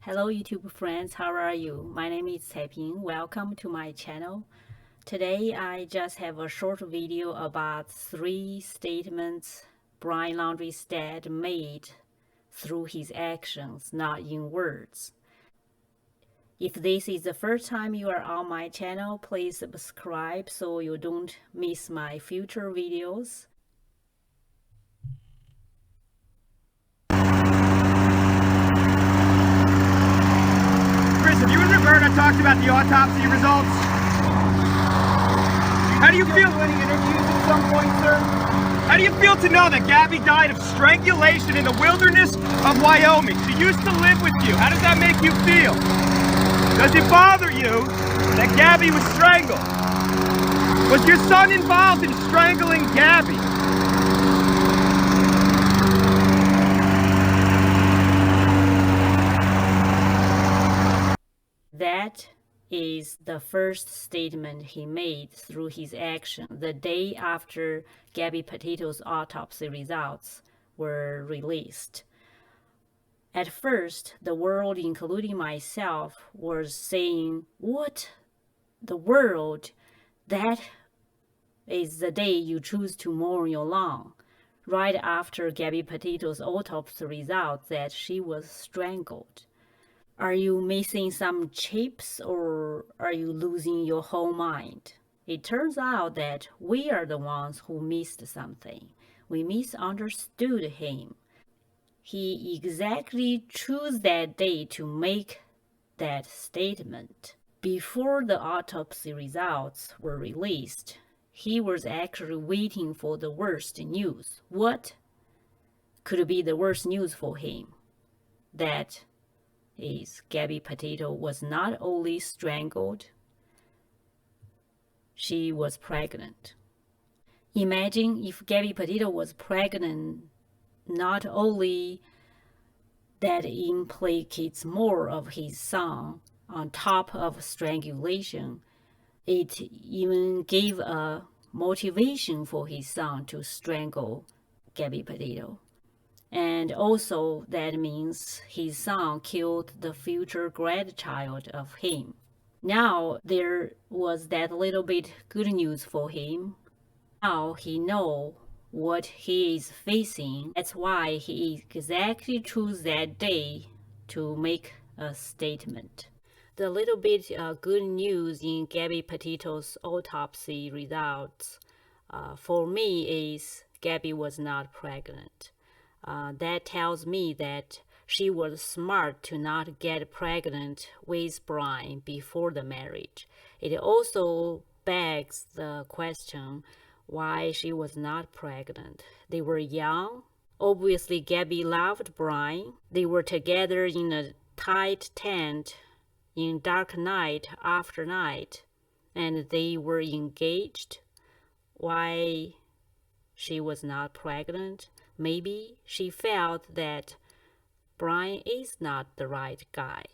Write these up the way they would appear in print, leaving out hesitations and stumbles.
Hello YouTube friends, how are you? My name is Caiping. Welcome to my channel. Today I just have a short video about 3 statements Brian Laundrie's dad made through his actions, not in words. If this is the first time you are on my channel, please subscribe so you don't miss my future videos. Have you and Roberta talked about the autopsy results? How do you feel? Any interviews at some point, sir? How do you feel to know that Gabby died of strangulation in the wilderness of Wyoming? She used to live with you. How does that make you feel? Does it bother you that Gabby was strangled? Was your son involved in strangling Gabby? That is the first statement he made through his action the day after Gabby Petito's autopsy results were released. At first, the world, including myself, was saying, "What? The world? That is the day you choose to mow your lawn." Right after Gabby Petito's autopsy results that she was strangled. Are you missing some chips or are you losing your whole mind? It turns out that we are the ones who missed something. We misunderstood him. He exactly chose that day to make that statement. Before the autopsy results were released, he was actually waiting for the worst news. What could be the worst news for him? That is, Gabby Petito was not only strangled, she was pregnant. Imagine if Gabby Petito was pregnant, not only that implicates more of his son on top of strangulation, it even gave a motivation for his son to strangle Gabby Petito. And also that means his son killed the future grandchild of him. Now there was that little bit good news for him. Now he knows what he is facing. That's why he exactly chose that day to make a statement. The little bit good news in Gabby Petito's autopsy results for me is Gabby was not pregnant. That tells me that she was smart to not get pregnant with Brian before the marriage. It also begs the question why she was not pregnant. They were young. Obviously, Gabby loved Brian. They were together in a tight tent in dark night after night, and they were engaged. Why she was not pregnant? Maybe she felt that Brian is not the right guy.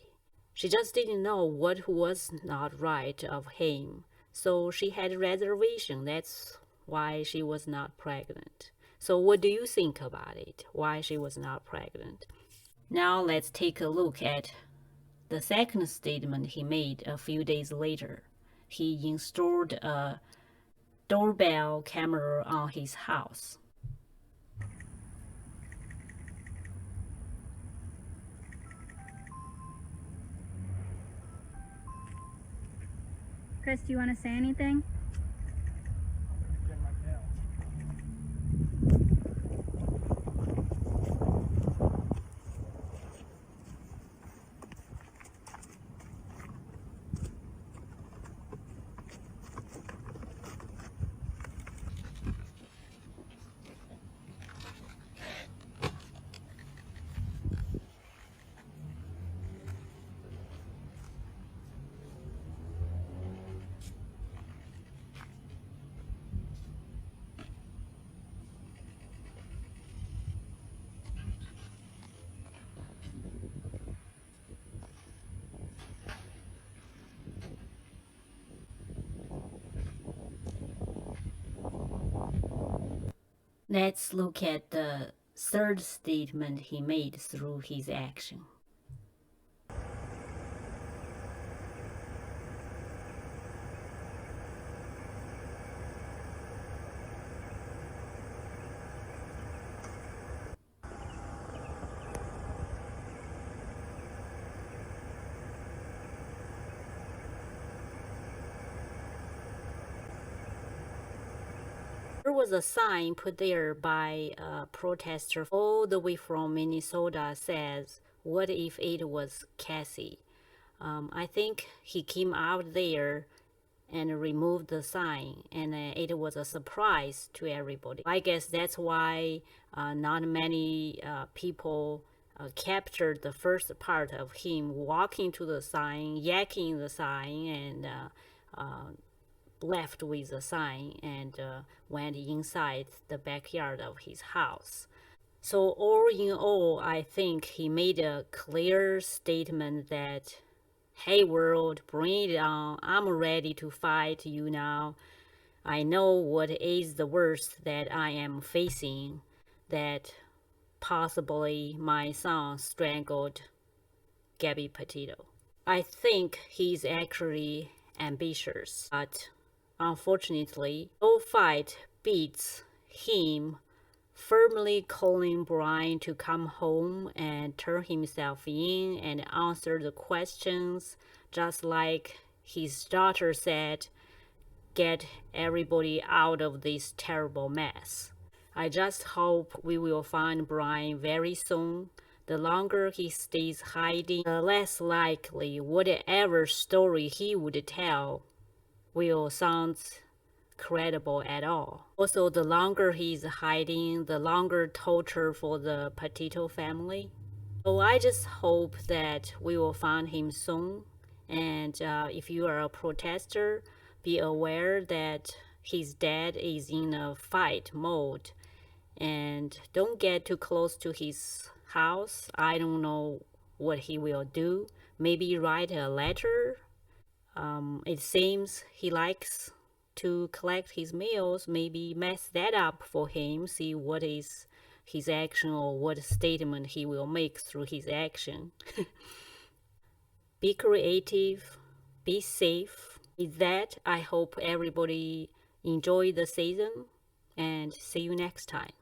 She just didn't know what was not right of him. So she had reservation. That's why she was not pregnant. So what do you think about it? Why she was not pregnant? Now let's take a look at the second statement he made a few days later. He installed a doorbell camera on his house. Chris, do you want to say anything? Let's look at the third statement he made through his action. was a sign put there by a protester all the way from Minnesota says, "What if it was Cassie?" I think he came out there and removed the sign, and it was a surprise to everybody. I guess that's why not many people captured the first part of him walking to the sign, yakking the sign, and left with the sign and went inside the backyard of his house. So all in all, I think he made a clear statement that, "Hey world, bring it on. I'm ready to fight you now. I know what is the worst that I am facing, that possibly my son strangled Gabby Petito." I think he's actually ambitious, but unfortunately, no fight beats him firmly calling Brian to come home and turn himself in and answer the questions, just like his daughter said, "Get everybody out of this terrible mess." I just hope we will find Brian very soon. The longer he stays hiding, the less likely whatever story he would tell will sound credible at all. Also, the longer he's hiding, the longer torture for the Petito family. So I just hope that we will find him soon. And if you are a protester, be aware that his dad is in a fight mode. And don't get too close to his house. I don't know what he will do. Maybe write a letter. It seems he likes to collect his mails. Maybe mess that up for him, see what is his action or what statement he will make through his action. Be creative, be safe. With that, I hope everybody enjoy the season and see you next time.